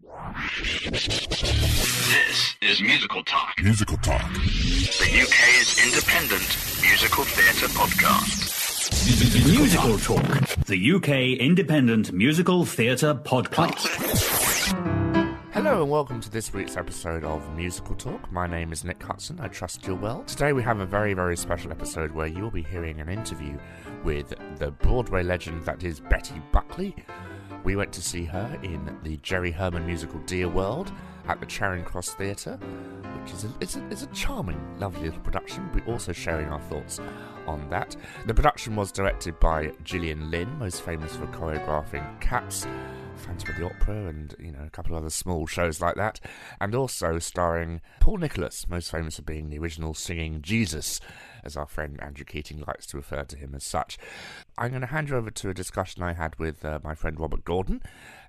This is Musical Talk. Musical Talk. The UK's independent musical theatre podcast. Musical Talk. The UK independent musical theatre podcast. Hello and welcome to this week's episode of Musical Talk. My name is Nick Hutson. I trust you're well. Today we have a very, very special episode where you'll be hearing an interview with the Broadway legend that is Betty Buckley. We went to see her in the Jerry Herman musical Dear World at the Charing Cross Theatre, which is a charming, lovely little production. We're also sharing our thoughts on that. The production was directed by Gillian Lynn, most famous for choreographing Cats, Phantom of the Opera, and a couple of other small shows like that, and also starring Paul Nicholas, most famous for being the original singing Jesus, as our friend Andrew Keating likes to refer to him as such. I'm going to hand you over to a discussion I had with my friend Robert Gordon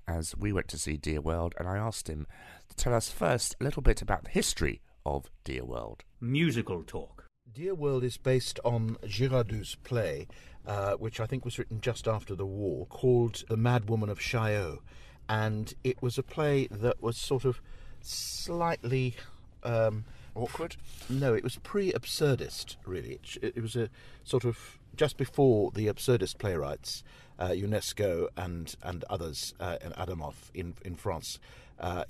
as we went to see Dear World, and I asked him to tell us first a little bit about the history of Dear World. Musical Talk. Dear World is based on Girardot's play, which I think was written just after the war, called The Mad Woman of Chaillot. And it was a play that was sort of slightly... awkward? No, it was pre-absurdist, really. It was a sort of just before the absurdist playwrights, UNESCO and others, and Adamov in France,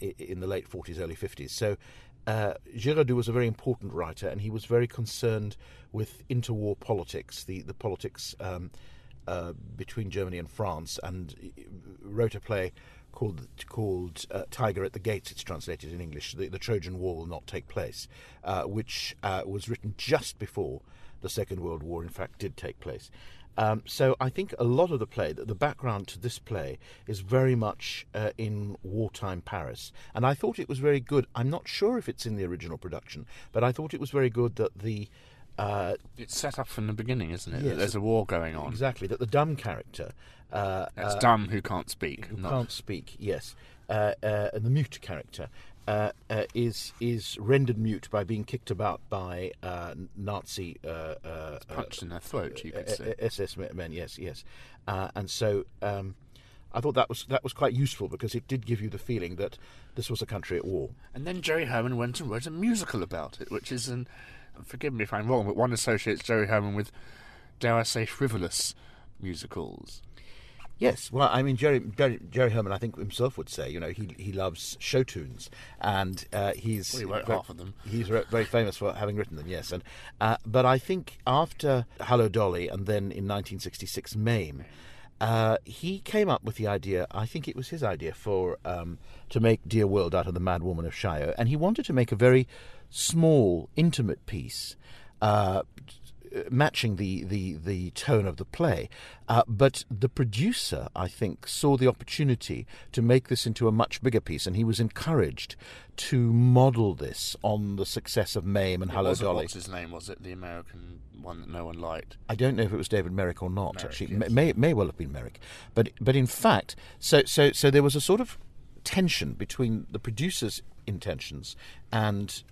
in the late 40s, early 50s. So Girardot was a very important writer, and he was very concerned with interwar politics, the politics between Germany and France, and wrote a play called Tiger at the Gates, it's translated in English. The Trojan War will not take place, which was written just before the Second World War, in fact, did take place. So I think a lot of the play, the background to this play, is very much in wartime Paris. And I thought it was very good. I'm not sure if it's in the original production, but I thought it was very good that the... it's set up from the beginning, isn't it? Yes, There's a war going on. Exactly, that the dumb character... It's dumb who can't speak. Can't speak, yes. And the mute character is rendered mute by being kicked about by Nazi... punched in their throat, you could say. SS men, yes. And so I thought that was quite useful, because it did give you the feeling that this was a country at war. And then Jerry Herman went and wrote a musical about it, which is forgive me if I'm wrong, but one associates Jerry Herman with, dare I say, frivolous musicals. Yes, well, I mean, Jerry Herman, I think himself would say, he loves show tunes, and he wrote half of them. He's very famous for having written them, yes. And but I think after Hello Dolly, and then in 1966 Mame, he came up with the idea. I think it was his idea to make Dear World out of The Mad Woman of Chaillot, and he wanted to make a very small, intimate piece. Matching the tone of the play, but the producer, I think, saw the opportunity to make this into a much bigger piece, and he was encouraged to model this on the success of Mame and Hello Dolly. What's his name? Was it the American one that no one liked? I don't know if it was David Merrick or not. Merrick, actually, yes. may well have been Merrick, but in fact, so there was a sort of tension between the producer's intentions and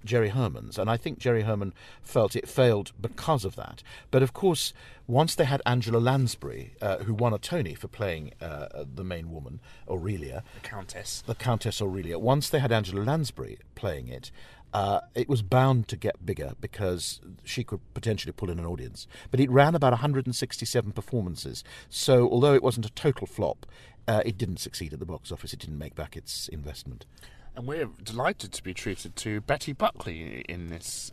Jerry Herman's, and I think Jerry Herman felt it failed because of that. But of course, once they had Angela Lansbury, who won a Tony for playing the main woman, Aurelia, the Countess Aurelia, once they had Angela Lansbury playing it, it was bound to get bigger, because she could potentially pull in an audience. But it ran about 167 performances, so although it wasn't a total flop, it didn't succeed at the box office. It didn't make back its investment. And we're delighted to be treated to Betty Buckley in this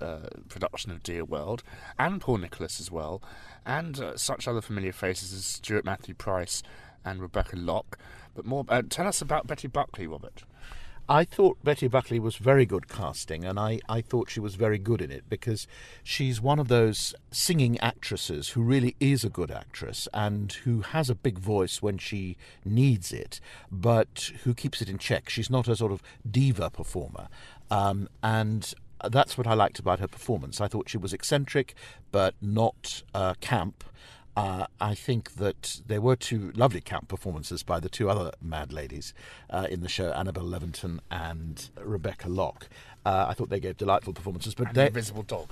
production of Dear World, and Paul Nicholas as well, and such other familiar faces as Stuart Matthew Price and Rebecca Locke. But more, tell us about Betty Buckley, Robert. I thought Betty Buckley was very good casting, and I thought she was very good in it, because she's one of those singing actresses who really is a good actress and who has a big voice when she needs it, but who keeps it in check. She's not a sort of diva performer, and that's what I liked about her performance. I thought she was eccentric, but not camp. I think that there were two lovely camp performances by the two other mad ladies in the show, Annabel Leventon and Rebecca Locke. I thought they gave delightful performances. But the Invisible Dog.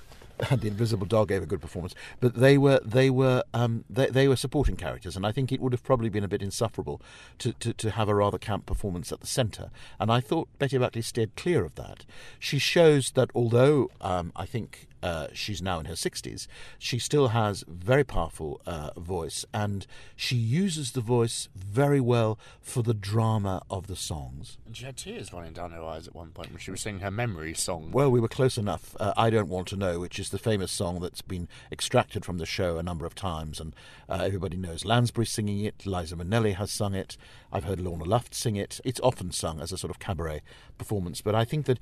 and the Invisible Dog gave a good performance, but they were supporting characters, and I think it would have probably been a bit insufferable to have a rather camp performance at the centre. And I thought Betty Buckley steered clear of that. She shows that although I think she's now in her 60s, she still has very powerful voice, and she uses the voice very well for the drama of the songs. And she had tears running down her eyes at one point when she was singing her memory song. Well, we were close enough. I Don't Want to Know, which is the famous song that's been extracted from the show a number of times, and everybody knows Lansbury singing it, Liza Minnelli has sung it, I've heard Lorna Luft sing it. It's often sung as a sort of cabaret performance, but I think that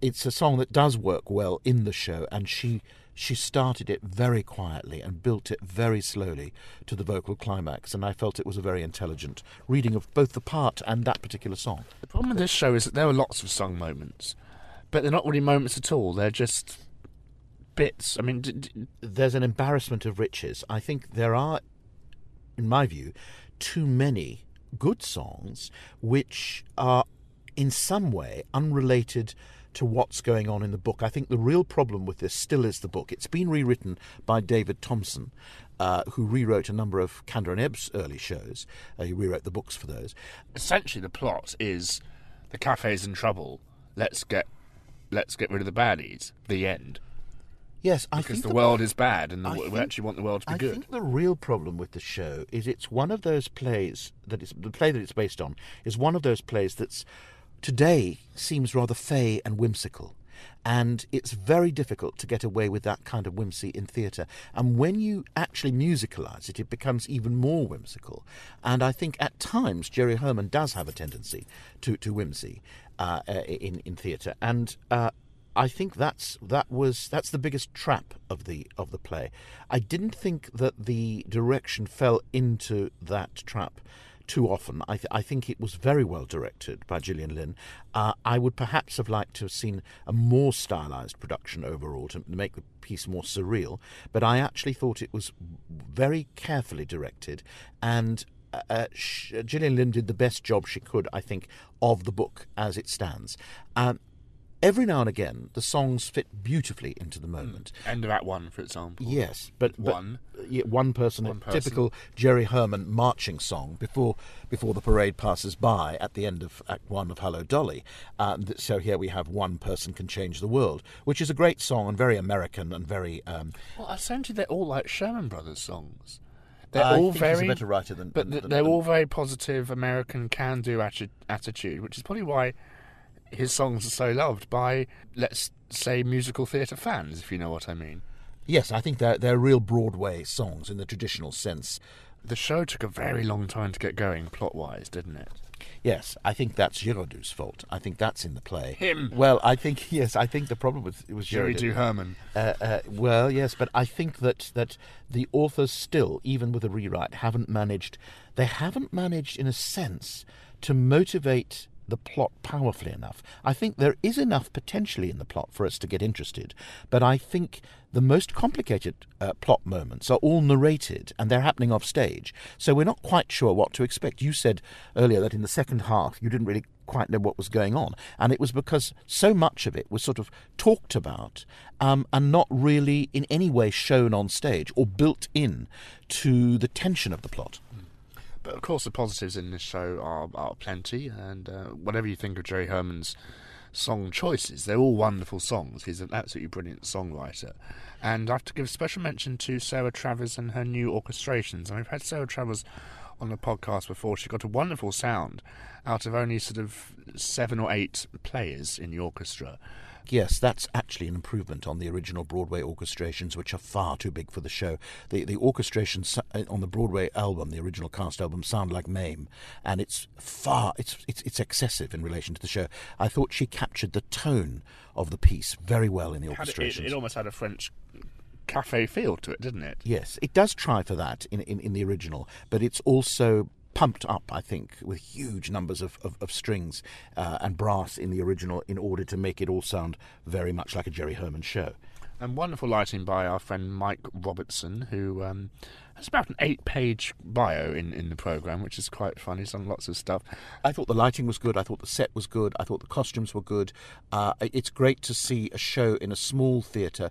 it's a song that does work well in the show, and she started it very quietly and built it very slowly to the vocal climax, and I felt it was a very intelligent reading of both the part and that particular song. The problem with this show is that there are lots of song moments, but they're not really moments at all. They're just bits. I mean, there's an embarrassment of riches. I think there are, in my view, too many good songs which are in some way unrelated to what's going on in the book. I think the real problem with this still is the book. It's been rewritten by David Thompson, who rewrote a number of Kander and Ebb's early shows. He rewrote the books for those. Essentially, the plot is the cafe's in trouble. Let's get rid of the baddies. The end. Yes, I because think the world is bad, and we actually want the world to be good. I think the real problem with the show is it's one of those plays the play that it's based on is one of those plays that's today seems rather fey and whimsical, and it's very difficult to get away with that kind of whimsy in theatre. And when you actually musicalise it, it becomes even more whimsical. And I think at times Jerry Herman does have a tendency to whimsy in theatre, and I think that's the biggest trap of the play. I didn't think that the direction fell into that trap too often. I think it was very well directed by Gillian Lynne. I would perhaps have liked to have seen a more stylised production overall to make the piece more surreal, but I actually thought it was very carefully directed, and Gillian Lynne did the best job she could, I think, of the book as it stands. Every now and again, the songs fit beautifully into the moment. End of Act 1, for example. Yes, but one person, typical Jerry Herman marching song before the parade passes by at the end of Act 1 of Hello, Dolly. So here we have One Person Can Change the World, which is a great song and very American and very... Well, essentially they're all like Sherman Brothers songs. They're all he's a better writer than... they're all very positive American can-do attitude, which is probably why his songs are so loved by, let's say, musical theatre fans, if you know what I mean. Yes, I think they're real Broadway songs in the traditional sense. The show took a very long time to get going, plot-wise, didn't it? Yes, I think that's Giraudoux' fault. I think that's in the play. Him? Well, I think the problem was Jerry Giraudoux. Herman. Well, yes, but I think that the authors still, even with a rewrite, haven't managed, in a sense, to motivate the plot powerfully enough. I think there is enough potentially in the plot for us to get interested, but I think the most complicated plot moments are all narrated and they're happening off stage, so we're not quite sure what to expect. You said earlier that in the second half you didn't really quite know what was going on, and it was because so much of it was sort of talked about and not really in any way shown on stage or built in to the tension of the plot. But of course the positives in this show are plenty, and whatever you think of Jerry Herman's song choices, they're all wonderful songs. He's an absolutely brilliant songwriter. And I have to give special mention to Sarah Travers and her new orchestrations. And we've had Sarah Travers on the podcast before. She got a wonderful sound out of only sort of 7 or 8 players in the orchestra. Yes, that's actually an improvement on the original Broadway orchestrations, which are far too big for the show. The orchestrations on the Broadway album, the original cast album, sound like Mame, and it's excessive in relation to the show. I thought she captured the tone of the piece very well in the orchestrations. It almost had a French cafe feel to it, didn't it? Yes, it does try for that in the original, but it's also pumped up, I think, with huge numbers of strings and brass in the original in order to make it all sound very much like a Jerry Herman show. And wonderful lighting by our friend Mike Robertson, who has about an 8-page bio in the programme, which is quite fun. He's done lots of stuff. I thought the lighting was good. I thought the set was good. I thought the costumes were good. It's great to see a show in a small theatre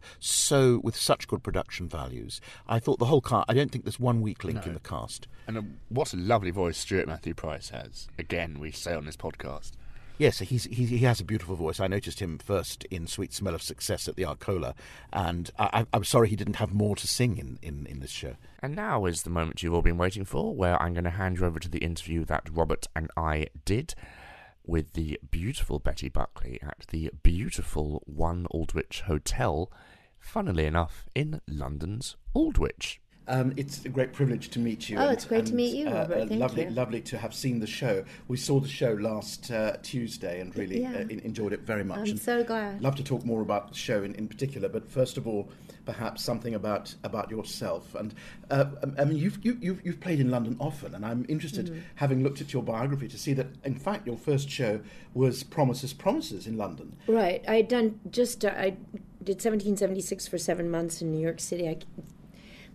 with such good production values. I thought the whole cast. I don't think there's one weak link in the cast. And what a lovely voice Stuart Matthew Price has. Again, we say on this podcast. Yes, he has a beautiful voice. I noticed him first in Sweet Smell of Success at the Arcola, and I'm sorry he didn't have more to sing in this show. And now is the moment you've all been waiting for, where I'm going to hand you over to the interview that Robert and I did with the beautiful Betty Buckley at the beautiful One Aldwych Hotel, funnily enough, in London's Aldwych. It's a great privilege to meet you. Oh, it's great to meet you, Robert. Thank you. Lovely to have seen the show. We saw the show last Tuesday and really enjoyed it very much. I'm so glad. Love to talk more about the show in particular, but first of all, perhaps something about yourself. And I mean, you've played in London often, and I'm interested, having looked at your biography, to see that in fact your first show was Promises in London. Right. I did 1776 for 7 months in New York City. I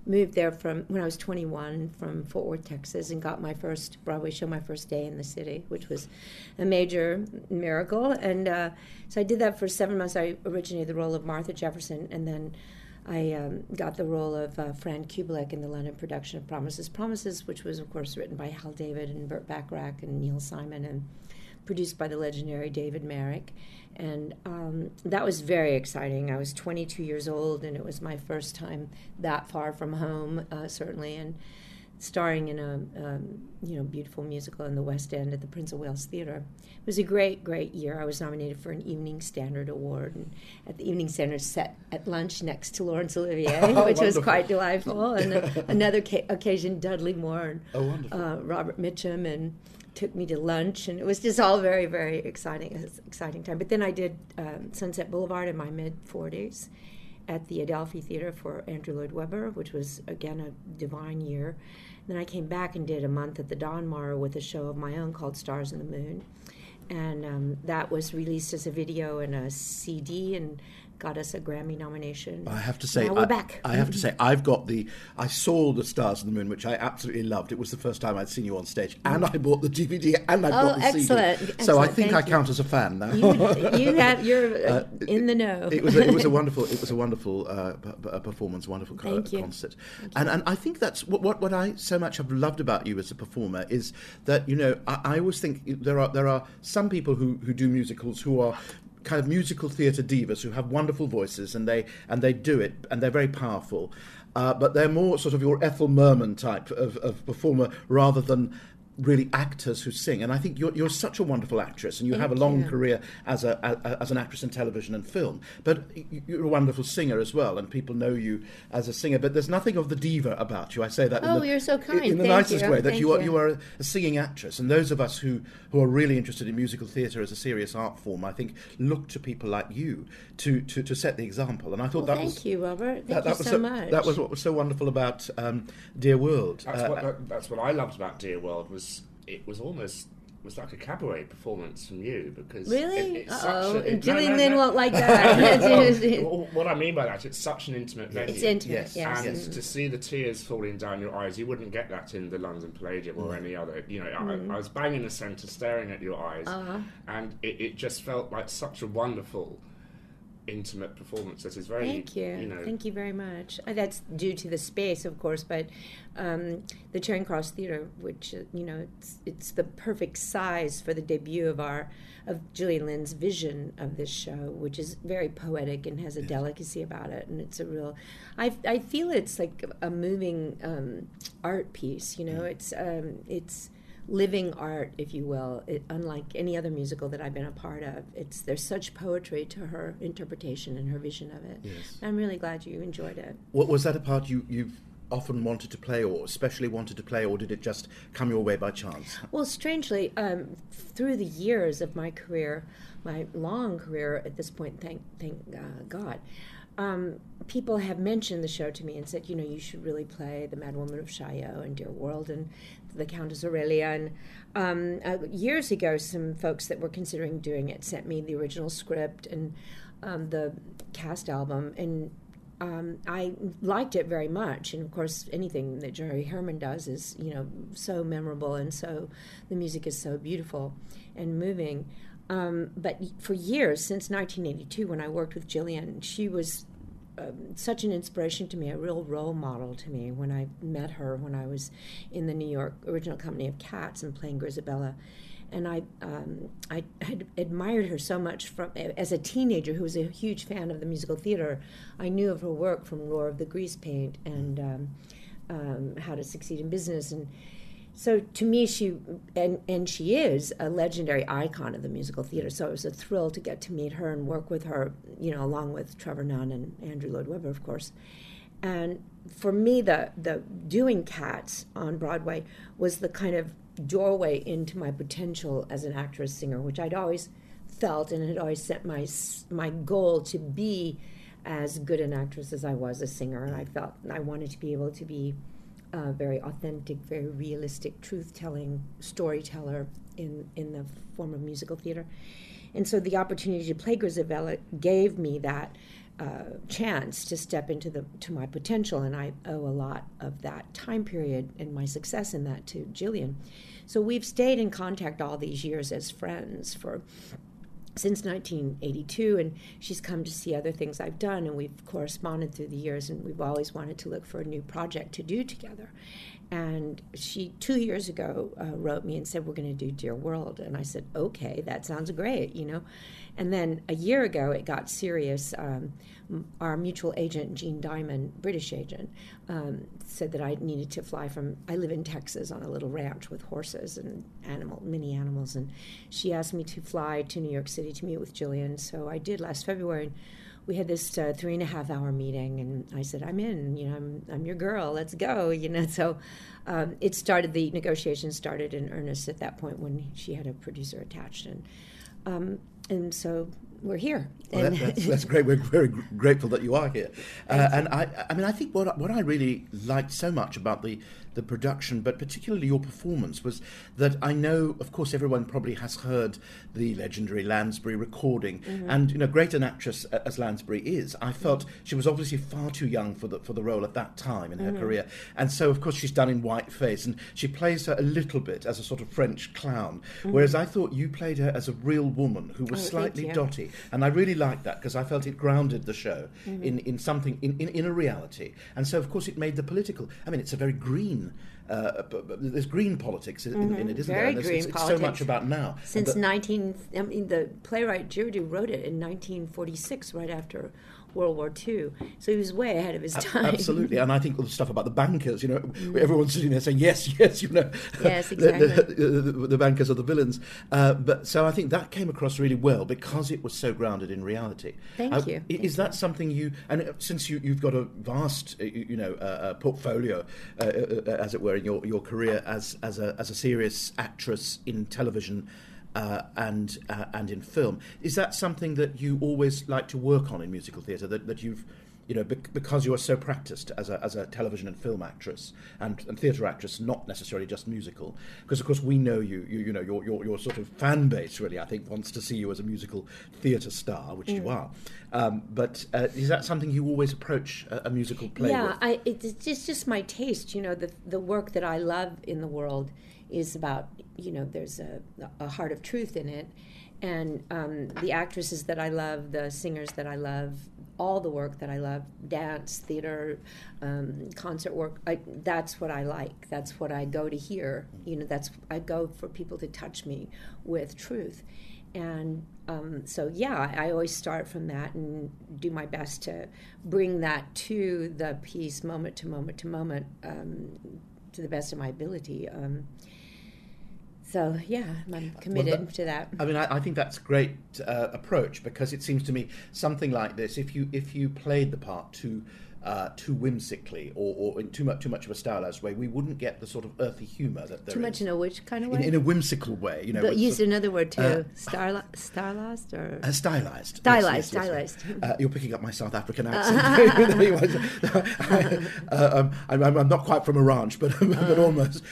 moved there from when I was 21 from Fort Worth, Texas, and got my first Broadway show my first day in the city, which was a major miracle. And so I did that for 7 months. I originated the role of Martha Jefferson, and then I got the role of Fran Kubelik in the London production of Promises, which was, of course, written by Hal David and Burt Bacharach and Neil Simon and produced by the legendary David Merrick. And that was very exciting. I was 22 years old, and it was my first time that far from home, certainly, and starring in a beautiful musical in the West End at the Prince of Wales Theatre. It was a great, great year. I was nominated for an Evening Standard Award, and at the Evening Standard sat at lunch next to Laurence Olivier, which was quite delightful. And another occasion, Dudley Moore and Robert Mitchum, and took me to lunch, and it was just all very, very exciting time. But then I did Sunset Boulevard in my mid-40s at the Adelphi Theatre for Andrew Lloyd Webber, which was, again, a divine year. Then I came back and did a month at the Donmar with a show of my own called Stars in the Moon. And that was released as a video and a CD and got us a Grammy nomination. I have to say, now we're back. I have to say, I saw the Stars in the Moon, which I absolutely loved. It was the first time I'd seen you on stage, and I bought the DVD, and I bought the CD. So I think I count as a fan now. You're in the know. It was a wonderful performance, wonderful concert, and I think that's what I so much have loved about you as a performer is that I always think there are some people who do musicals who are kind of musical theatre divas who have wonderful voices and they do it and they're very powerful, but they're more sort of your Ethel Merman type of performer rather than really actors who sing. And I think you're such a wonderful actress, and you have a long career as an actress in television and film, but you're a wonderful singer as well, and people know you as a singer, but there's nothing of the diva about you. I say that you're so kind. in the nicest way, that you are a singing actress, and those of us who are really interested in musical theatre as a serious art form, I think, look to people like you to set the example. And I thought thank you, Robert. Thank you so much. That was what was so wonderful about Dear World. That's what I loved about Dear World it was like a cabaret performance from you, because really, Gillian Lynn won't like that. What I mean by that, it's such an intimate venue. It's intimate, yes. And to see the tears falling down your eyes, you wouldn't get that in the London Palladium or any other. I was bang in the centre, staring at your eyes, and it just felt like such a wonderful, intimate performance. That is very. Thank you. Thank you very much. That's due to the space, of course, but the Charing Cross Theatre, which it's the perfect size for the debut of Gillian Lynn's vision of this show, which is very poetic and has a delicacy about it, and it's a real. I feel it's like a moving art piece. It's living art, if you will. Unlike any other musical that I've been a part of, there's such poetry to her interpretation and her vision of it. Yes. I'm really glad you enjoyed it. What was that a part you've often wanted to play, or especially wanted to play, or did it just come your way by chance? Well, strangely, through the years of my career, my long career at this point, thank God, people have mentioned the show to me and said, you should really play the Mad Woman of Chaillot and Dear World and the Countess Aurelia. And years ago, some folks that were considering doing it sent me the original script, and the cast album, and I liked it very much. And of course, anything that Jerry Herman does is, so memorable, and so the music is so beautiful and moving. But for years, since 1982, when I worked with Gillian, she was such an inspiration to me, a real role model to me. When I met her when I was in the New York Original Company of Cats and playing Grisabella, and I had admired her so much as a teenager who was a huge fan of the musical theater. I knew of her work from Roar of the Grease Paint and How to Succeed in Business, and so to me, she is a legendary icon of the musical theater. So it was a thrill to get to meet her and work with her, along with Trevor Nunn and Andrew Lloyd Webber, of course. And for me, the doing Cats on Broadway was the kind of doorway into my potential as an actress singer, which I'd always felt and had always set my goal to be as good an actress as I was a singer. And I felt I wanted to be able to be very authentic, very realistic, truth-telling storyteller in the form of musical theater. And so the opportunity to play Grisabella gave me that chance to step into my potential, and I owe a lot of that time period and my success in that to Gillian. So we've stayed in contact all these years as friends since 1982, and she's come to see other things I've done, and we've corresponded through the years, and we've always wanted to look for a new project to do together. And she, 2 years ago, wrote me and said, we're going to do Dear World. And I said, okay, that sounds great, And then a year ago, it got serious. Our mutual agent, Jean Diamond, British agent, said that I needed to fly I live in Texas on a little ranch with horses and mini animals. And she asked me to fly to New York City to meet with Gillian. So I did last February. We had this 3.5-hour meeting, and I said, I'm in, I'm your girl, let's go, So the negotiations started in earnest at that point when she had a producer attached, and so we're here. Well, that's great. We're very grateful that you are here. And I think what I really liked so much about the production, but particularly your performance, was that I know, of course, everyone probably has heard the legendary Lansbury recording, mm-hmm. and great an actress as Lansbury is, I felt she was obviously far too young for the role at that time in her mm-hmm. career, and so of course she's done in whiteface, and she plays her a little bit as a sort of French clown, mm-hmm. whereas I thought you played her as a real woman who was slightly dotty, and I really liked that because I felt it grounded the show mm-hmm. in something, in a reality, and so of course it made the political. It's a very green. There's green politics in it, isn't very there? Green it's politics. So much about now. Since the playwright Girardeau wrote it in 1946, right after World War II. So he was way ahead of his time. Absolutely, and I think all the stuff about the bankers, everyone's sitting there saying, yes, yes, Yes, exactly. the bankers are the villains. But so I think that came across really well because it was so grounded in reality. Thank you. Is that something and since you've got a vast, portfolio, as it were, in your career as a serious actress in television, and in film, is that something that you always like to work on in musical theatre? That you've, because you are so practiced as a television and film actress and theatre actress, not necessarily just musical. Because of course we know your sort of fan base really, I think, wants to see you as a musical theatre star, which you are. But is that something you always approach a musical play with? Yeah, it's just my taste. The work that I love in the world is about, there's a heart of truth in it. And the actresses that I love, the singers that I love, all the work that I love, dance, theater, concert work, that's what I like. That's what I go to hear. I go for people to touch me with truth. And I always start from that and do my best to bring that to the piece moment to moment to moment, to the best of my ability. So, I'm committed to that. I think that's a great approach, because it seems to me something like this, if you played the part too whimsically or in too much of a stylized way, we wouldn't get the sort of earthy humour that there is. Too much in a which kind of way? In a whimsical way. But use another word too. Stylized or? Stylized. Stylized. You're picking up my South African accent. I'm not quite from a ranch, but almost.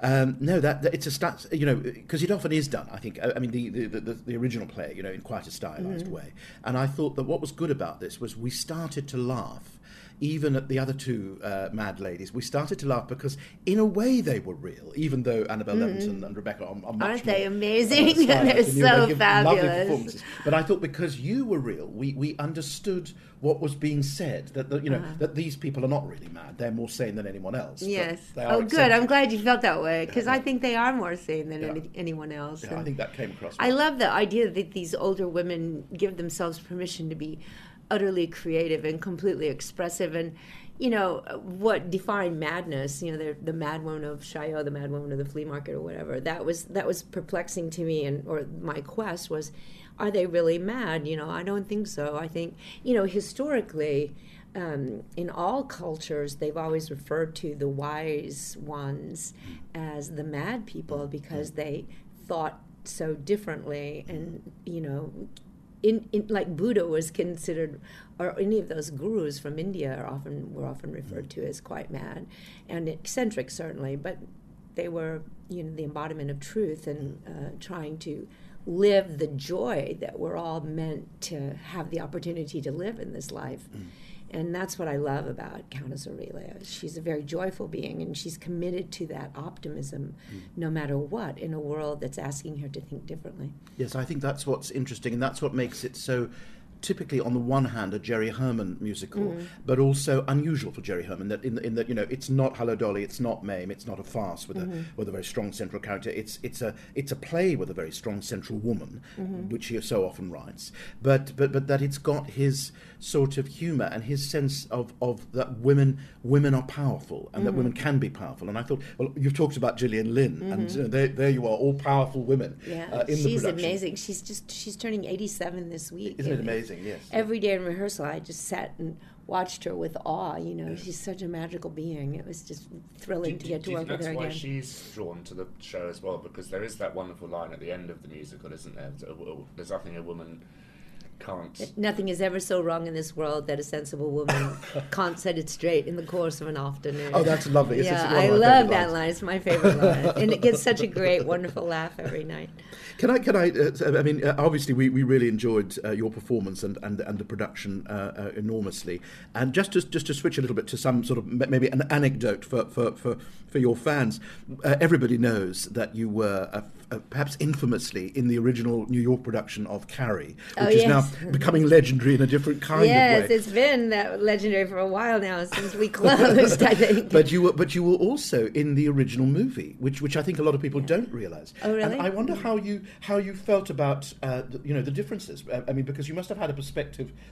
No, that it's a start, because it often is done. I think. I mean, the original play, in quite a stylized way. And I thought that what was good about this was we started to laugh. Even at the other two mad ladies, we started to laugh because, in a way, they were real. Even though Annabelle Levinson and Rebecca are much Aren't more, they amazing? They're so fabulous. Lovely performances. But I thought because you were real, we understood what was being said. That that these people are not really mad; they're more sane than anyone else. Yes. They are good. eccentric. I'm glad you felt that way because I think they are more sane than anyone else. Yeah, I think that came across. I love the idea that these older women give themselves permission to be utterly creative and completely expressive, and what defined madness, the mad woman of Chaillot, the mad woman of the flea market or whatever, that was perplexing to me, or my quest was, are they really mad? I don't think so. I think historically in all cultures they've always referred to the wise ones as the mad people because they thought so differently, and in like Buddha was considered, or any of those gurus from India were often referred to as quite mad and eccentric, certainly, but they were the embodiment of truth and trying to live the joy that we're all meant to have the opportunity to live in this life. And that's what I love about Countess Aurelia. She's a very joyful being, and she's committed to that optimism no matter what, in a world that's asking her to think differently. Yes, I think that's what's interesting, and that's what makes it so typically, on the one hand, a Jerry Herman musical, but also unusual for Jerry Herman, that in that it's not Hello Dolly, it's not Mame, it's not a farce with a very strong central character. It's a play with a very strong central woman, which he so often writes. But that it's got his sort of humour and his sense of that women are powerful and that women can be powerful. And I thought, well, you've talked about Gillian Lynne, and there you are, all powerful women. Yeah, in she's the amazing. She's turning 87 this week. Isn't it amazing? Yes. Every day in rehearsal, I just sat and watched her with awe. She's such a magical being. It was just thrilling to get to work with her again. That's why she's drawn to the show as well, because there is that wonderful line at the end of the musical, isn't there? There's nothing a woman can't. Nothing is ever so wrong in this world that a sensible woman can't set it straight in the course of an afternoon. Oh, that's lovely. I love that line. It's my favorite line, and it gets such a great, wonderful laugh every night. Can I? I mean, obviously, we really enjoyed your performance and the production enormously. And just to switch a little bit to some sort of maybe an anecdote for your fans, everybody knows that you were perhaps infamously in the original New York production of Carrie, which is now becoming legendary in a different kind of way. Yes, it's been legendary for a while now since we closed, I think. But you were also in the original movie, which I think a lot of people don't realise. Oh, really? And I wonder how you felt about the differences. I mean, because you must have had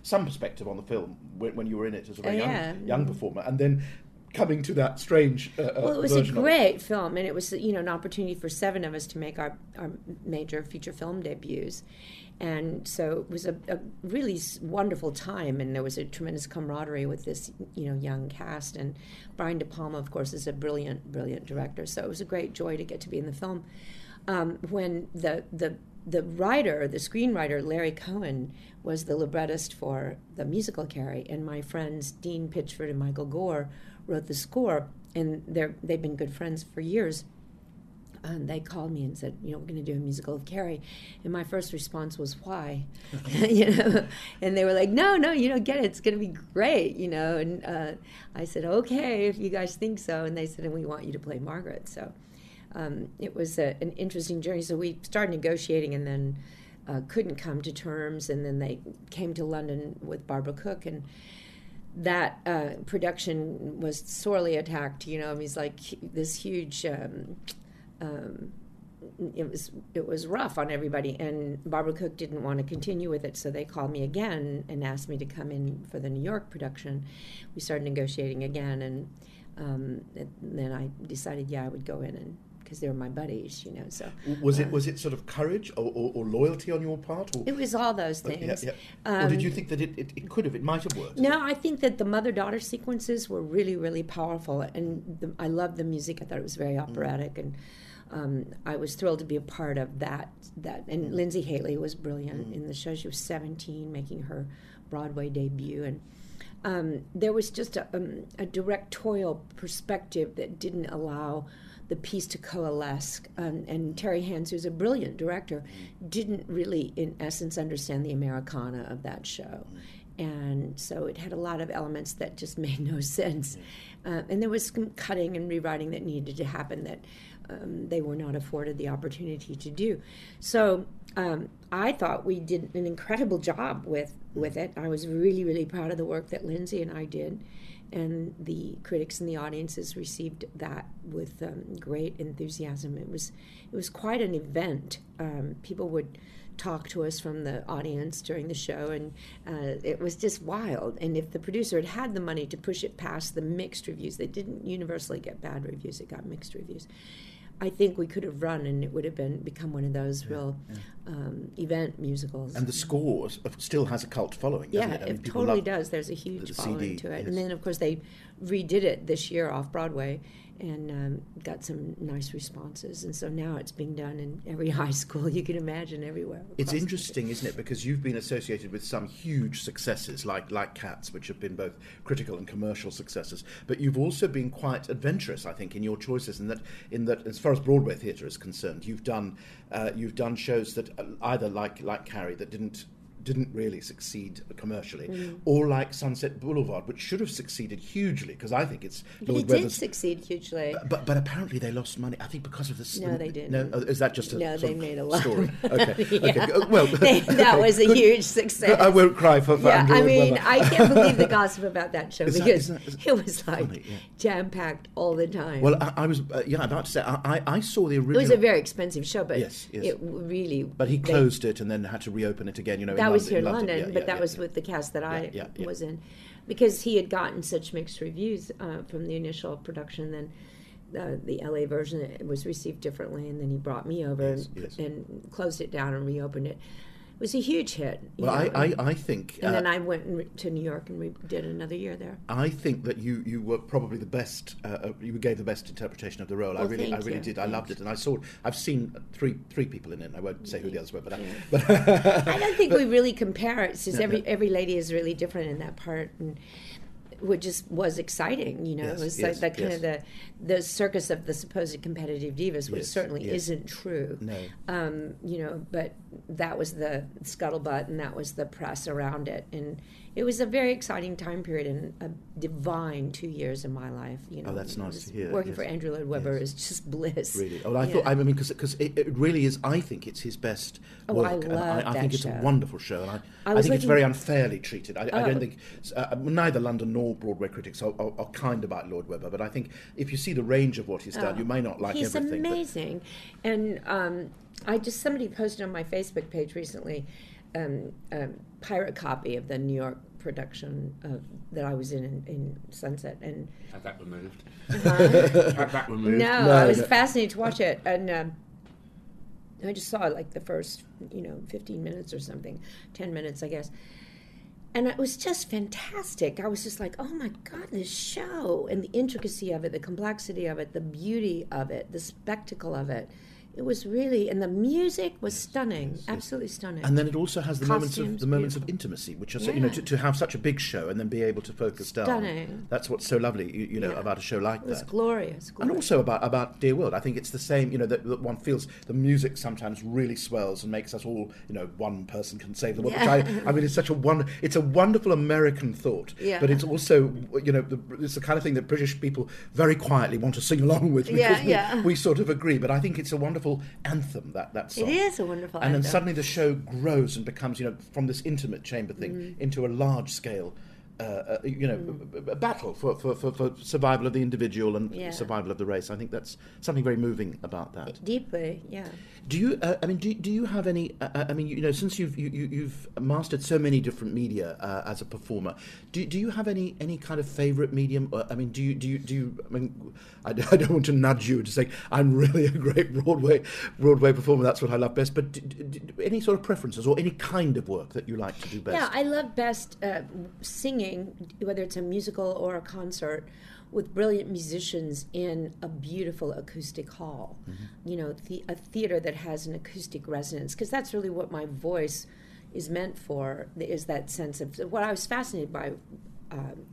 some perspective on the film when you were in it as a very young performer, and then coming to that strange well, it was a great film, and it was an opportunity for 7 of us to make our major feature film debuts. And so it was a really wonderful time, and there was a tremendous camaraderie with this young cast. And Brian De Palma, of course, is a brilliant director, so it was a great joy to get to be in the film. When the writer, the screenwriter, Larry Cohen, was the librettist for the musical Carrie, and my friends Dean Pitchford and Michael Gore wrote the score, and they've been good friends for years. And they called me and said, we're going to do a musical of Carrie. And my first response was, why? And they were like, no, you don't get it. It's going to be great, And I said, okay, if you guys think so. And they said, and we want you to play Margaret. So it was an interesting journey. So we started negotiating and then couldn't come to terms. And then they came to London with Barbara Cook, and that production was sorely attacked. It was like this huge... it was rough on everybody, and Barbara Cook didn't want to continue with it, so they called me again and asked me to come in for the New York production. We started negotiating again, and then I decided, I would go in, and because they were my buddies, So was it sort of courage or loyalty on your part? Or? It was all those things. Or did you think that it might have worked? No, I think that the mother-daughter sequences were really, really powerful, and I loved the music. I thought it was very operatic, and I was thrilled to be a part of that. And Lindsay Haley was brilliant in the show. She was 17, making her Broadway debut, and there was just a directorial perspective that didn't allow the piece to coalesce. And Terry Hands, who's a brilliant director, didn't really, in essence, understand the Americana of that show. And so it had a lot of elements that just made no sense. And there was some cutting and rewriting that needed to happen that they were not afforded the opportunity to do. So I thought we did an incredible job with it. I was really, really proud of the work that Lindsay and I did. And the critics and the audiences received that with great enthusiasm. It was quite an event. People would talk to us from the audience during the show, and it was just wild. And if the producer had the money to push it past the mixed reviews, they didn't universally get bad reviews, it got mixed reviews. I think we could have run, and it would have become one of those real event musicals. And the score still has a cult following, doesn't it? Yeah, it totally does. There's a huge following to it. Yes. And then, of course, they redid it this year off Broadway and got some nice responses. And so now it's being done in every high school you can imagine, everywhere. It's interesting, isn't it? Because you've been associated with some huge successes, like Cats, which have been both critical and commercial successes. But you've also been quite adventurous, I think, in your choices. In that, as far as Broadway theatre is concerned, you've done shows that either like Carrie, that didn't really succeed commercially, or like Sunset Boulevard, which should have succeeded hugely, because I think it's Lloyd Webber's... It did succeed hugely. But apparently they lost money, I think, because of this... No, they didn't. No? Is that just a No, they made a lot story? of money. Okay. Well, that was a huge success. I won't cry for Andrew I mean, Webber. I can't believe the gossip about that show, because it was like funny, jam-packed all the time. Well, I was about to say, I saw the original... It was a very expensive show, but yes. it really... But he closed it and then had to reopen it again, that was here in London. But that was with the cast that I was in, because he had gotten such mixed reviews from the initial production. Then the LA version was received differently, and then he brought me over and closed it down and reopened it. It was a huge hit. Well, I think... And then I went to New York and did another year there. I think that you were probably the best, you gave the best interpretation of the role. Well, I really did. Thanks. I loved it. And I've seen three people in it. I won't say who the others were, but I don't think we really compare it, since every lady is really different in that part. And which just was exciting, you know. It was like that kind of the circus of the supposed competitive divas, which certainly isn't true. No. You know, but that was the scuttlebutt, and that was the press around it, and it was a very exciting time period and a divine 2 years in my life. You know, oh, that's nice to hear. Working for Andrew Lloyd Webber is just bliss. Really? Oh, I mean, because it really is. I think it's his best work. I love that I think it's show. A wonderful show, and I think it's very unfairly treated. I don't think neither London nor Broadway critics are kind about Lloyd Webber, but I think if you see the range of what he's done, you may not like everything. He's amazing, and somebody posted on my Facebook page recently a pirate copy of the New York production that I was in Sunset, and had that removed. Had that removed? No, I was fascinated to watch it, and I just saw like the first 15 minutes or something, 10 minutes, I guess. And it was just fantastic. I was just like, oh my God, this show, and the intricacy of it, the complexity of it, the beauty of it, the spectacle of it. It was really, and the music was stunning, absolutely stunning. And then it also has the moments of intimacy, which are to have such a big show and then be able to focus down. Stunning. That's what's so lovely, about a show like that. It was glorious. And also about Dear World. I think it's the same, that one feels the music sometimes really swells and makes us all, one person can save the world. Which I mean, it's such it's a wonderful American thought. Yeah. But it's also, it's the kind of thing that British people very quietly want to sing along with, because we sort of agree. But I think it's a wonderful anthem, that song. It is a wonderful anthem. And then suddenly the show grows and becomes, from this intimate chamber thing into a large scale, a battle for survival of the individual and survival of the race. I think that's something very moving about that. Deeply, yeah. Do you? Do you have any? Since you've mastered so many different media as a performer, do you have any kind of favourite medium? I mean, I don't want to nudge you to say I'm really a great Broadway performer. That's what I love best. But any sort of preferences or any kind of work that you like to do best? Yeah, I love best singing, whether it's a musical or a concert, with brilliant musicians in a beautiful acoustic hall. A theater that has an acoustic resonance, because that's really what my voice is meant for, is that sense of what I was fascinated by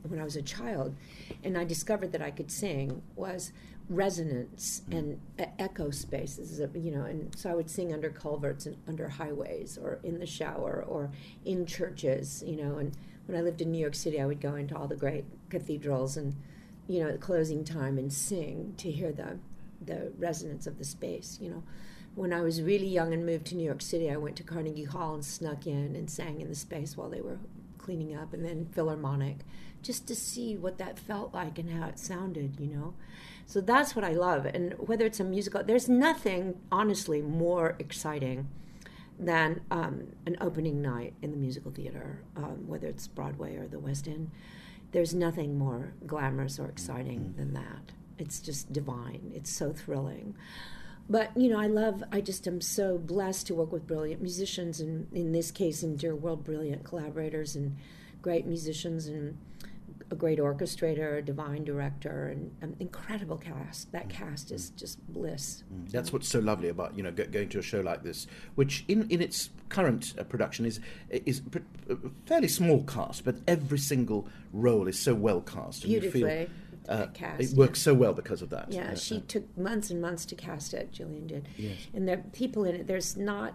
when I was a child, and I discovered that I could sing, was resonance and echo spaces, and so I would sing under culverts and under highways or in the shower or in churches, and when I lived in New York City, I would go into all the great cathedrals and, at closing time and sing to hear the resonance of the space, When I was really young and moved to New York City, I went to Carnegie Hall and snuck in and sang in the space while they were cleaning up, and then Philharmonic, just to see what that felt like and how it sounded, So that's what I love. And whether it's a musical, there's nothing, honestly, more exciting than an opening night in the musical theater, whether it's Broadway or the West End. There's nothing more glamorous or exciting than that. It's just divine. It's so thrilling. But, I just am so blessed to work with brilliant musicians, and in this case, in Dear World, brilliant collaborators and great musicians and a great orchestrator, a divine director, and an incredible cast. That cast is just bliss. That's what's so lovely about going to a show like this, which in its current production is a fairly small cast, but every single role is so well cast. Beautifully. Cast, it works so well because of that. Yeah, she took months and months to cast it, Gillian did. Yes. And there are people in it, there's not...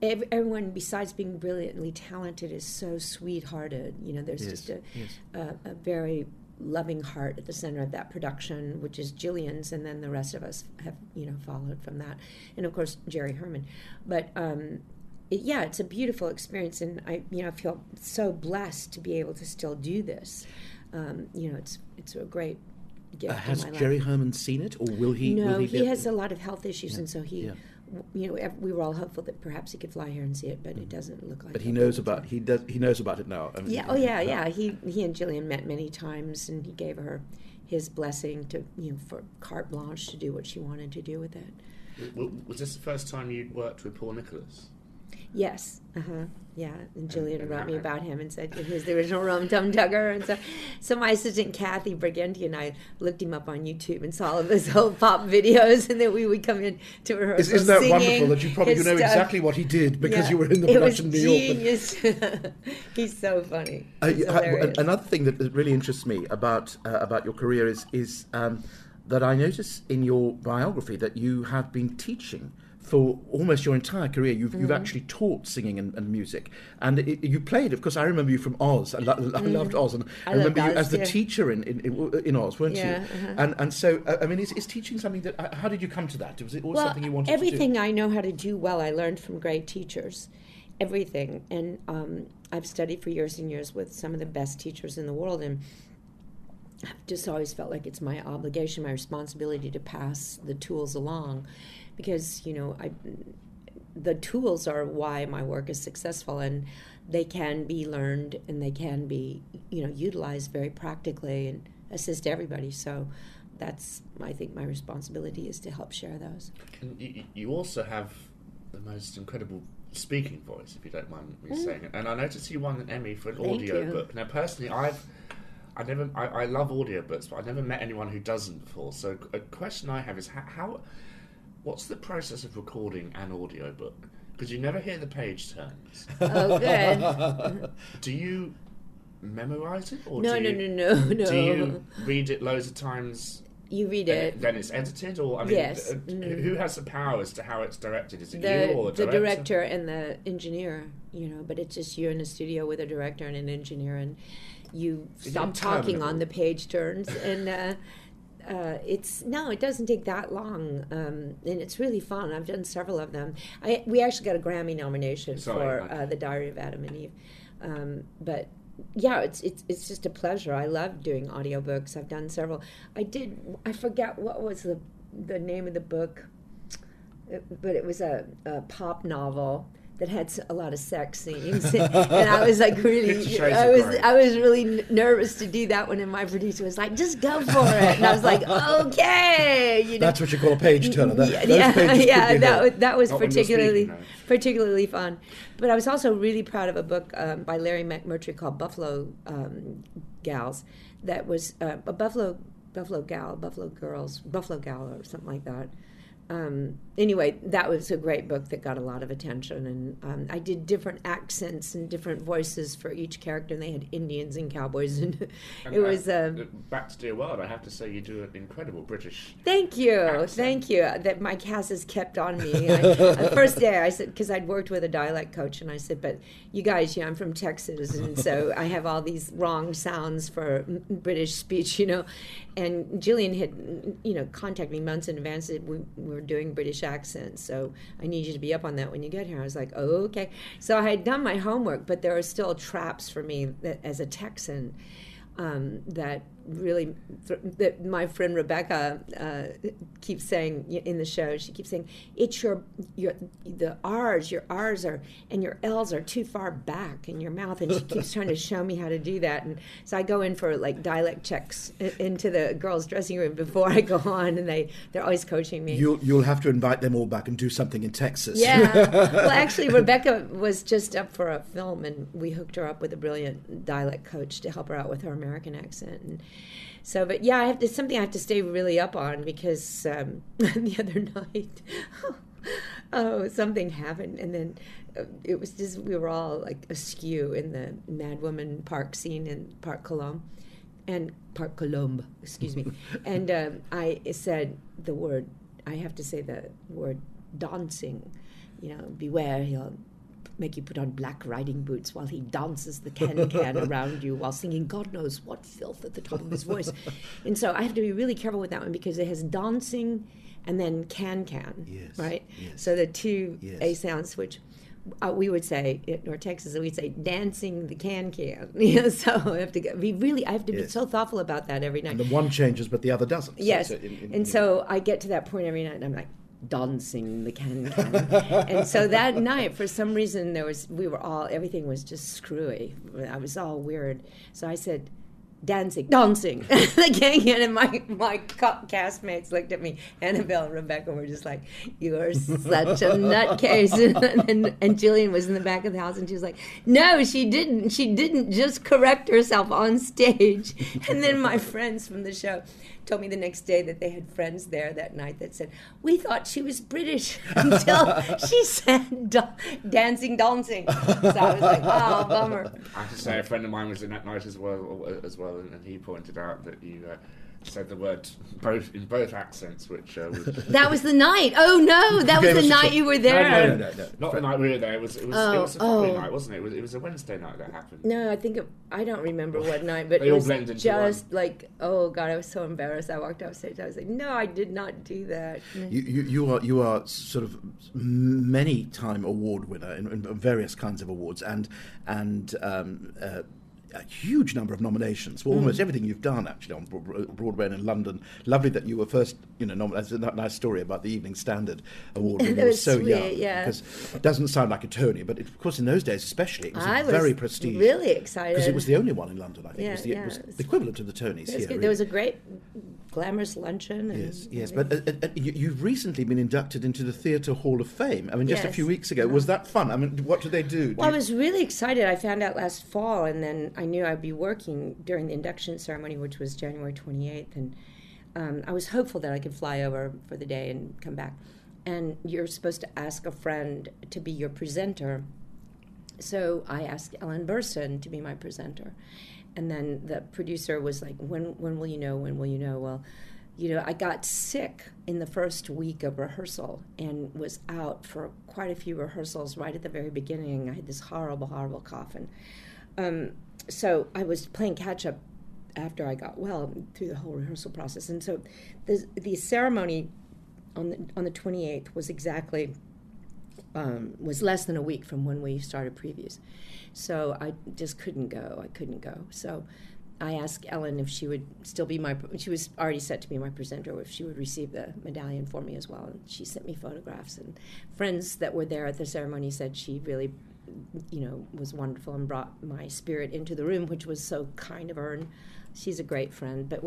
everyone, besides being brilliantly talented, is so sweethearted. There's just a very loving heart at the center of that production, which is Gillian's, and then the rest of us have, followed from that. And, of course, Jerry Herman. But, it's a beautiful experience, and I feel so blessed to be able to still do this. It's a great gift in my life. Has Jerry Herman seen it, or will he? No, will he has a lot of health issues, and so he... we were all hopeful that perhaps he could fly here and see it, but it doesn't look like. But he knows about he knows about it now. Yeah. He and Gillian met many times, and he gave her his blessing to for carte blanche to do what she wanted to do with it. Was this the first time you'd worked with Paul Nicholas? Yes. Yeah, and Gillian wrote me about him and said he was the original Rum Tum Tugger, and so my assistant Kathy Briganti and I looked him up on YouTube and saw all of his old pop videos, and then we would come in to rehearsal. Isn't that wonderful that you probably know exactly what he did because you were in the production in New York? It was genius. He's so funny. Another thing that really interests me about your career is that I notice in your biography that you have been teaching for almost your entire career. You've actually taught singing and music, and you played. Of course, I remember you from Oz. I loved Oz, and I remember you as the teacher in Oz, weren't you? And so, is teaching something that? How did you come to that? Was it always something you wanted to do? Everything I know how to do well, I learned from great teachers. Everything, and I've studied for years and years with some of the best teachers in the world, and I've just always felt like it's my obligation, my responsibility to pass the tools along. Because, the tools are why my work is successful, and they can be learned and they can be, utilized very practically and assist everybody. So that's, I think, my responsibility is to help share those. And you also have the most incredible speaking voice, if you don't mind me saying it. And I noticed you won an Emmy for an audio book. Now, personally, I love audiobooks, but I've never met anyone who doesn't before. So a question I have is what's the process of recording an audiobook? Because you never hear the page turns. Oh, good. Do you memorize it? Or No. Do you read it loads of times? You read it. Then it's edited? Or yes. Who has the power as to how it's directed? Is it you or the director and the engineer, but it's just you in a studio with a director and an engineer, and you stop talking on the page turns, and... it doesn't take that long, and it's really fun. I've done several of them. We actually got a Grammy nomination for The Diary of Adam and Eve, but yeah, it's just a pleasure. I love doing audiobooks. I've done several. I forget what was the name of the book, but it was a pop novel that had a lot of sex scenes, and I was like I was really nervous to do that one, and my producer was like, "Just go for it," and I was like, "Okay." That's what you call a page turner. That was particularly fun. But I was also really proud of a book by Larry McMurtry called Buffalo Gals. That was a Buffalo Gal or something like that. Anyway, that was a great book that got a lot of attention, and I did different accents and different voices for each character, and they had Indians and cowboys, and it was back to Dear World. I have to say, you do an incredible British. Thank you. That my cast has kept on me. The first day, I said, because I'd worked with a dialect coach, and I said, but you guys, I'm from Texas, and so I have all these wrong sounds for British speech, and Gillian had, contacted me months in advance that we were doing British accents, so I need you to be up on that when you get here. I was like, oh, okay. So I had done my homework, but there are still traps for me that, as a Texan, that really, that my friend Rebecca keeps saying in the show. She keeps saying, it's the R's, your R's are, and your L's are too far back in your mouth, and she keeps trying to show me how to do that. And so I go in for like dialect checks into the girls' dressing room before I go on, and they're always coaching me. You'll have to invite them all back and do something in Texas. Yeah. Well, actually, Rebecca was just up for a film, and we hooked her up with a brilliant dialect coach to help her out with her American accent. And so, but yeah, it's something I have to stay really up on, because the other night, something happened, and then it was just, we were all like askew in the Mad Woman Park scene in Park Colombe, excuse me, and I said the word, I have to say the word dancing, beware, he'll make you put on black riding boots while he dances the can around you while singing God knows what filth at the top of his voice. And so I have to be really careful with that one, because it has dancing and then can, yes, right? Yes. So the two yes. A sounds, which we would say in North Texas, we'd say dancing the can. So I have to be yes. so thoughtful about that every night. And the one changes, but the other doesn't. Yes. So I get to that point every night, and I'm like, dancing the can. And so that night, for some reason, everything was just screwy. I was all weird. So I said, dancing the can, and my castmates looked at me. Annabelle and Rebecca were just like, you are such a nutcase. and Gillian was in the back of the house, and she was like, no, she didn't just correct herself on stage. And then my friends from the show told me the next day that they had friends there that night that said, we thought she was British until she said dancing. So I was like, oh, bummer. I have to say, a friend of mine was in that night as well, and he pointed out that you said the word in both accents, which was... That was the night. Oh, no, that was the night you were there. No. Not the night we were there. It was a Friday night, wasn't it? It was a Wednesday night that happened. No, I don't remember what night, but it was just like, oh, God, I was so embarrassed. I walked off stage. I was like, no, I did not do that. You are sort of many-time award winner in various kinds of awards, and a huge number of nominations for almost everything you've done, actually, on Broadway and in London. Lovely that you were first, nominated. That nice story about the Evening Standard Award when you were so sweet, young. Yeah. Because it doesn't sound like a Tony, but of course in those days especially, it was very prestigious. Really excited. Because it was the only one in London, I think. It was the equivalent of the Tonys here. Really. There was a great glamorous luncheon. Yes. But you've recently been inducted into the Theatre Hall of Fame. I mean, just a few weeks ago. Was that fun? I mean, what do they do? Well, I was really excited. I found out last fall, and then I knew I'd be working during the induction ceremony, which was January 28th, and I was hopeful that I could fly over for the day and come back. And you're supposed to ask a friend to be your presenter. So I asked Ellen Burstyn to be my presenter. And then the producer was like, when will you know? When will you know? Well, I got sick in the first week of rehearsal and was out for quite a few rehearsals right at the very beginning. I had this horrible, horrible cough. And so I was playing catch-up after I got well through the whole rehearsal process. And so the ceremony on the 28th was exactly, was less than a week from when we started previews. So I just couldn't go. So I asked Ellen if she would still be she was already set to be my presenter, if she would receive the medallion for me as well. And she sent me photographs. And friends that were there at the ceremony said she really was wonderful and brought my spirit into the room, which was so kind of her. And she's a great friend. But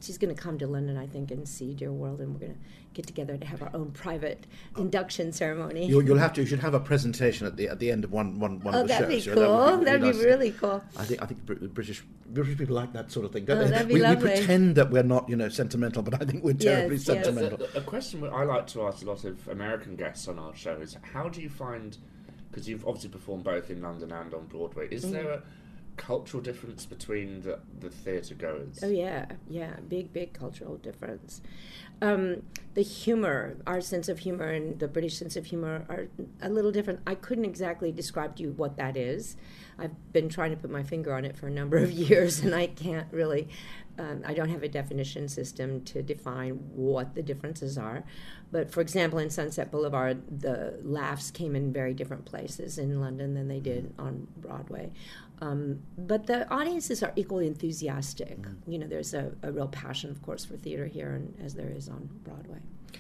she's going to come to London, I think, and see Dear World, and we're going to get together to have our own private induction ceremony. You should have a presentation at the end of one of the shows. That'd be cool. That'd be really cool. I think British people like that sort of thing, don't they? That'd be lovely. We pretend that we're not, sentimental, but I think we're terribly sentimental. A question I like to ask a lot of American guests on our show is, how do you find, because you've obviously performed both in London and on Broadway, is there a cultural difference between the theatre goers? Oh yeah, big cultural difference. The humor, our sense of humor and the British sense of humor are a little different. I couldn't exactly describe to you what that is. I've been trying to put my finger on it for a number of years, and I can't really, I don't have a definition system to define what the differences are. But for example, in Sunset Boulevard, the laughs came in very different places in London than they did on Broadway. But the audiences are equally enthusiastic. There's a real passion, of course, for theatre here, and as there is on Broadway.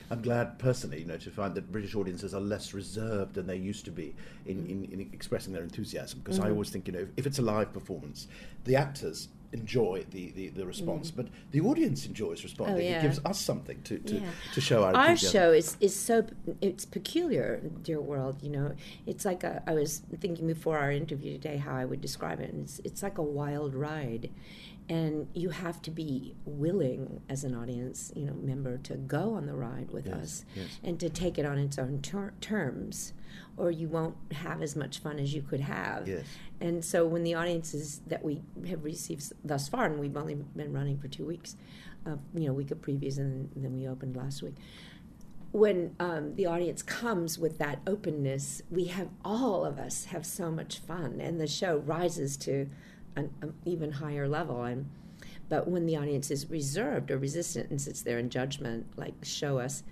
I'm glad, personally, to find that British audiences are less reserved than they used to be in expressing their enthusiasm. Because I always think, if it's a live performance, the actors enjoy the response, but the audience enjoys responding. It gives us something to show our enthusiasm. Our show it's peculiar, Dear World. It's like I was thinking before our interview today how I would describe it. And it's like a wild ride, and you have to be willing as an audience, member, to go on the ride with us and to take it on its own terms, or you won't have as much fun as you could have. Yes. And so when the audiences that we have received thus far, and we've only been running for 2 weeks, week of previews, and then we opened last week. When the audience comes with that openness, all of us have so much fun, and the show rises to an even higher level. But when the audience is reserved or resistant and sits there in judgment, like show us,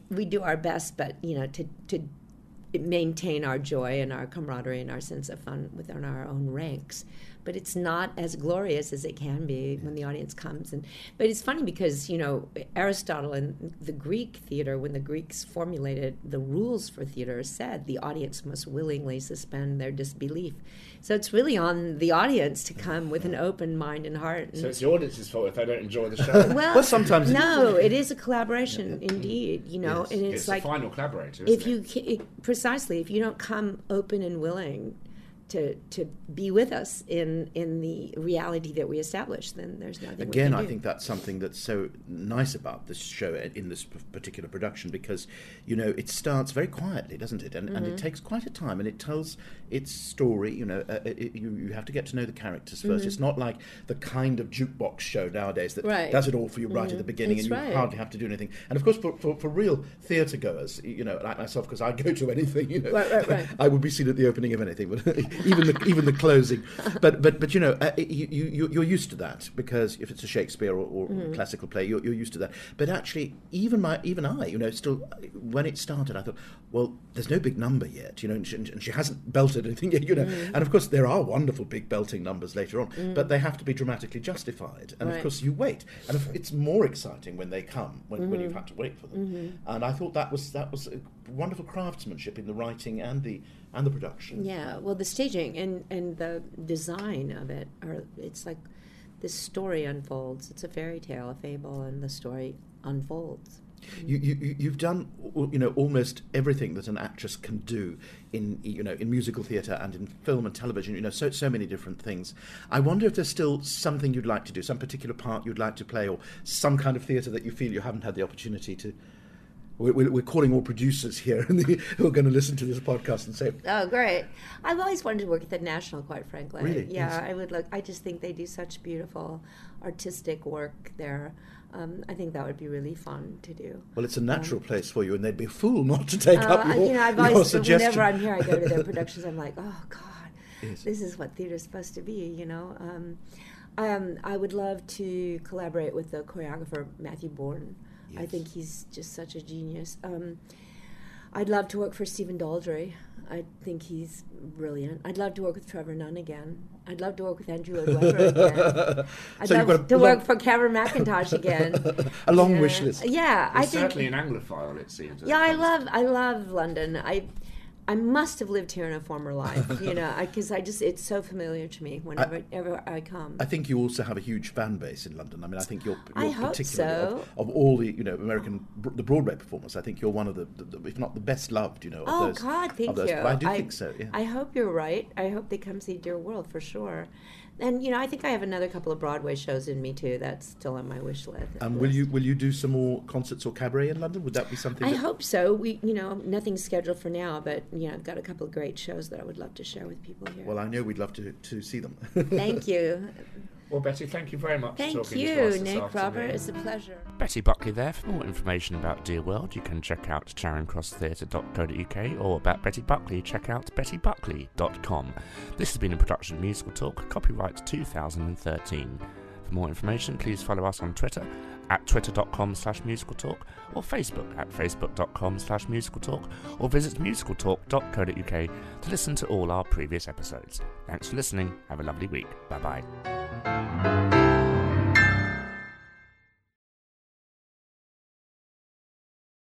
we do our best, but to maintain our joy and our camaraderie and our sense of fun within our own ranks. But it's not as glorious as it can be when the audience comes. But it's funny because, Aristotle and the Greek theater, when the Greeks formulated the rules for theater, said the audience must willingly suspend their disbelief. So it's really on the audience to come with an open mind and heart. So it's the audience's fault if they don't enjoy the show? Well, sometimes it is a collaboration, indeed. Yes. And it's like the final collaborator, isn't it? Precisely, if you don't come open and willing to be with us in the reality that we establish, then there's nothing we can do. I think that's something that's so nice about this show in this particular production, because it starts very quietly, doesn't it? And it takes quite a time, and it tells its story. You have to get to know the characters first. It's not like the kind of jukebox show nowadays that does it all for you right at the beginning, and you hardly have to do anything. And of course, for real theatre goers, like myself, because I go to anything, right. I would be seen at the opening of anything, but even the closing. But you're used to that, because if it's a Shakespeare or classical play, you're used to that. But actually, even I, still when it started, I thought, well, there's no big number yet, and she hasn't belted anything yet, And of course, there are wonderful big belting numbers later on, but they have to be dramatically justified. And of course, you wait, and it's more exciting when they come, when you've had to wait for them. And I thought that was a wonderful craftsmanship in the writing and the production. Yeah, well, the staging and the design of it it's like this story unfolds. It's a fairy tale, a fable, and the story unfolds. You've done almost everything that an actress can do in musical theatre and in film and television. So many different things. I wonder if there's still something you'd like to do, some particular part you'd like to play, or some kind of theatre that you feel you haven't had the opportunity to. We're calling all producers here who are going to listen to this podcast and say, "Oh, great! I've always wanted to work at the National, quite frankly. Really? Yeah, Yes. I would look. I just think they do such beautiful artistic work there. I think that would be really fun to do. Well, it's a natural place for you, and they'd be a fool not to take up I've your always, suggestion. whenever I'm here, I go to their productions. I'm like, oh God, Yes. this is what theater's supposed to be. I would love to collaborate with the choreographer Matthew Bourne. I think he's just such a genius. I'd love to work for Stephen Daldry. I think he's brilliant. I'd love to work with Trevor Nunn again. I'd love to work with Andrew Lloyd Webber again. I'd love to work for Cameron McIntosh again. A long wish list. Yeah, You're certainly an Anglophile, it seems. Yeah, I love London. I I must have lived here in a former life, because it's so familiar to me whenever I come. I think you also have a huge fan base in London. I mean, I think you're hope particularly so. of all the the Broadway performers. I think you're one of the if not the best loved. Of those, God, thank you. But I do think so. Yeah. I hope you're right. I hope they come see Dear World for sure. And I think I have another couple of Broadway shows in me too. That's still on my wish list. Will you do some more concerts or cabaret in London? Would that be something? I hope so. We nothing's scheduled for now, but I've got a couple of great shows that I would love to share with people here. Well, I know we'd love to see them. Thank you. Well, Betty, thank you very much for talking to us this Thank you, Nick, afternoon. Robert. It's a pleasure. Betty Buckley there. For more information about Dear World, you can check out charingcrosstheatre.co.uk, or about Betty Buckley, check out bettybuckley.com. This has been a production of Musical Talk, copyright 2013. For more information, please follow us on Twitter at twitter.com/musicaltalk, or Facebook at facebook.com/musicaltalk, or visit musicaltalk.co.uk to listen to all our previous episodes. Thanks for listening. Have a lovely week. Bye-bye.